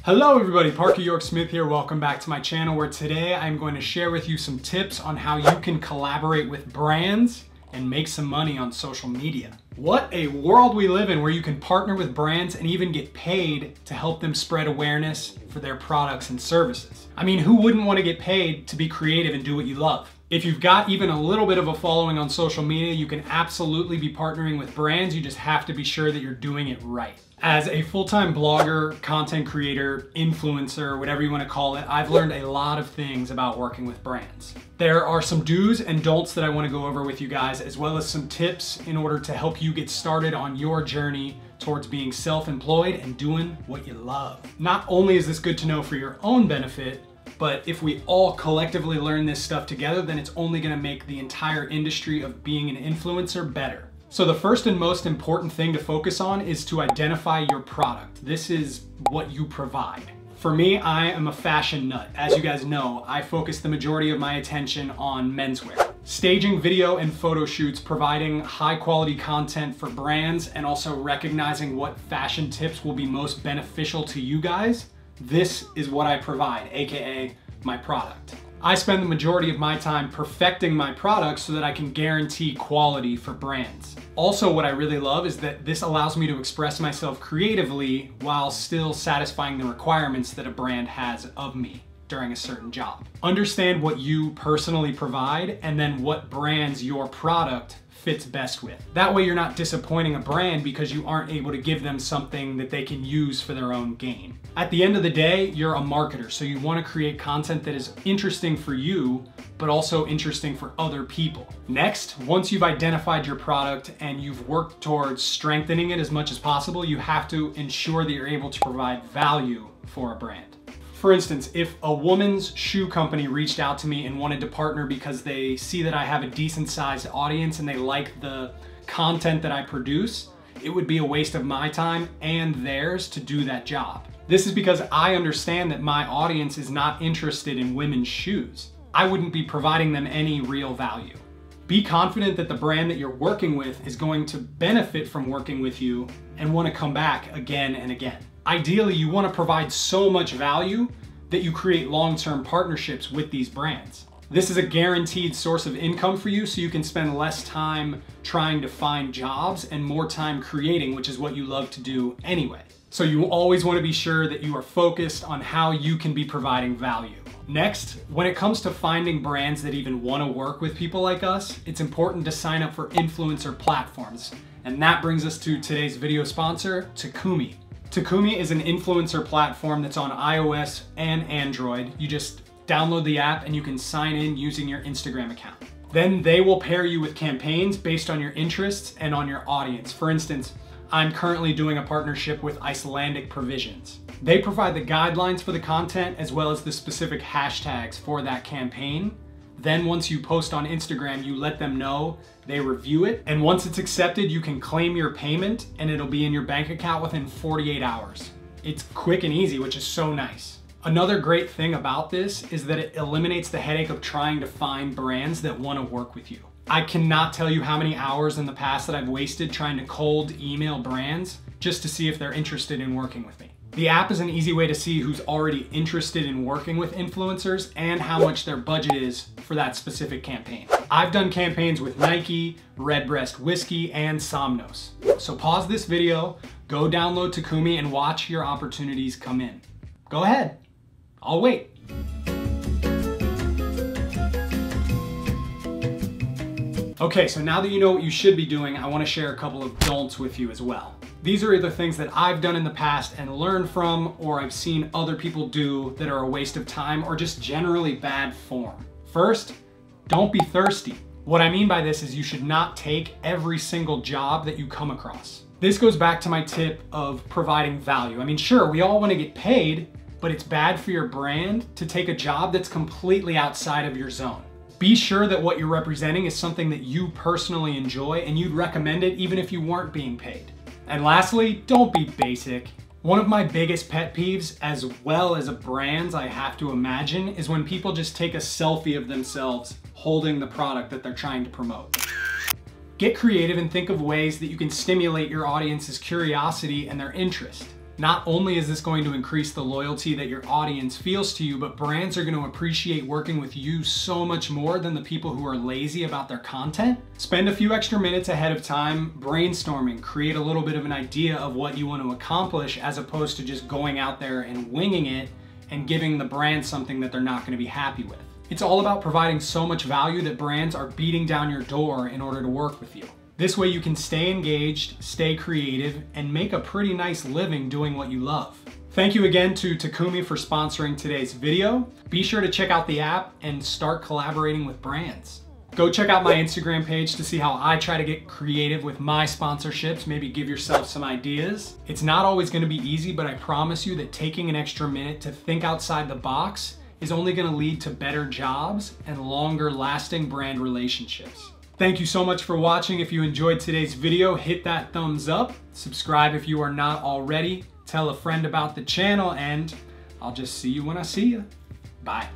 Hello everybody, Parker York Smith here. Welcome back to my channel where today I'm going to share with you some tips on how you can collaborate with brands and make some money on social media. What a world we live in where you can partner with brands and even get paid to help them spread awareness for their products and services. I mean, who wouldn't want to get paid to be creative and do what you love? If you've got even a little bit of a following on social media, you can absolutely be partnering with brands. You just have to be sure that you're doing it right. As a full-time blogger, content creator, influencer, whatever you want to call it, I've learned a lot of things about working with brands. There are some do's and don'ts that I want to go over with you guys, as well as some tips in order to help you get started on your journey towards being self-employed and doing what you love. Not only is this good to know for your own benefit, but if we all collectively learn this stuff together, then it's only going to make the entire industry of being an influencer better. So the first and most important thing to focus on is to identify your product. This is what you provide. For me, I am a fashion nut. As you guys know, I focus the majority of my attention on menswear. Staging video and photo shoots, providing high quality content for brands, and also recognizing what fashion tips will be most beneficial to you guys. This is what I provide, AKA my product. I spend the majority of my time perfecting my products so that I can guarantee quality for brands. Also, what I really love is that this allows me to express myself creatively while still satisfying the requirements that a brand has of me during a certain job. Understand what you personally provide and then what brands your product fits best with. That way you're not disappointing a brand because you aren't able to give them something that they can use for their own gain. At the end of the day, you're a marketer, so you want to create content that is interesting for you, but also interesting for other people. Next, once you've identified your product and you've worked towards strengthening it as much as possible, you have to ensure that you're able to provide value for a brand. For instance, if a woman's shoe company reached out to me and wanted to partner because they see that I have a decent sized audience and they like the content that I produce, it would be a waste of my time and theirs to do that job. This is because I understand that my audience is not interested in women's shoes. I wouldn't be providing them any real value. Be confident that the brand that you're working with is going to benefit from working with you and want to come back again and again. Ideally, you want to provide so much value that you create long-term partnerships with these brands. This is a guaranteed source of income for you, so you can spend less time trying to find jobs and more time creating, which is what you love to do anyway. So you always want to be sure that you are focused on how you can be providing value. Next, when it comes to finding brands that even want to work with people like us, it's important to sign up for influencer platforms. And that brings us to today's video sponsor, Takumi. Takumi is an influencer platform that's on iOS and Android. You just download the app and you can sign in using your Instagram account. Then they will pair you with campaigns based on your interests and on your audience. For instance, I'm currently doing a partnership with Icelandic Provisions. They provide the guidelines for the content as well as the specific hashtags for that campaign. Then once you post on Instagram, you let them know, they review it, and once it's accepted, you can claim your payment and it'll be in your bank account within 48 hours. It's quick and easy, which is so nice. Another great thing about this is that it eliminates the headache of trying to find brands that want to work with you. I cannot tell you how many hours in the past that I've wasted trying to cold email brands just to see if they're interested in working with me. The app is an easy way to see who's already interested in working with influencers and how much their budget is for that specific campaign. I've done campaigns with Nike, Redbreast Whiskey, and Somnos. So pause this video, go download Takumi, and watch your opportunities come in. Go ahead, I'll wait. Okay, so now that you know what you should be doing, I want to share a couple of don'ts with you as well. These are either things that I've done in the past and learned from, or I've seen other people do that are a waste of time or just generally bad form. First, don't be thirsty. What I mean by this is you should not take every single job that you come across. This goes back to my tip of providing value. I mean, sure, we all want to get paid, but it's bad for your brand to take a job that's completely outside of your zone. Be sure that what you're representing is something that you personally enjoy and you'd recommend it even if you weren't being paid. And lastly, don't be basic. One of my biggest pet peeves, as well as a brand's I have to imagine, is when people just take a selfie of themselves holding the product that they're trying to promote. Get creative and think of ways that you can stimulate your audience's curiosity and their interest. Not only is this going to increase the loyalty that your audience feels to you, but brands are going to appreciate working with you so much more than the people who are lazy about their content. Spend a few extra minutes ahead of time brainstorming, create a little bit of an idea of what you want to accomplish as opposed to just going out there and winging it and giving the brand something that they're not going to be happy with. It's all about providing so much value that brands are beating down your door in order to work with you. This way you can stay engaged, stay creative, and make a pretty nice living doing what you love. Thank you again to Takumi for sponsoring today's video. Be sure to check out the app and start collaborating with brands. Go check out my Instagram page to see how I try to get creative with my sponsorships, maybe give yourself some ideas. It's not always gonna be easy, but I promise you that taking an extra minute to think outside the box is only gonna lead to better jobs and longer lasting brand relationships. Thank you so much for watching. If you enjoyed today's video, hit that thumbs up, subscribe if you are not already, tell a friend about the channel, and I'll just see you when I see you. Bye.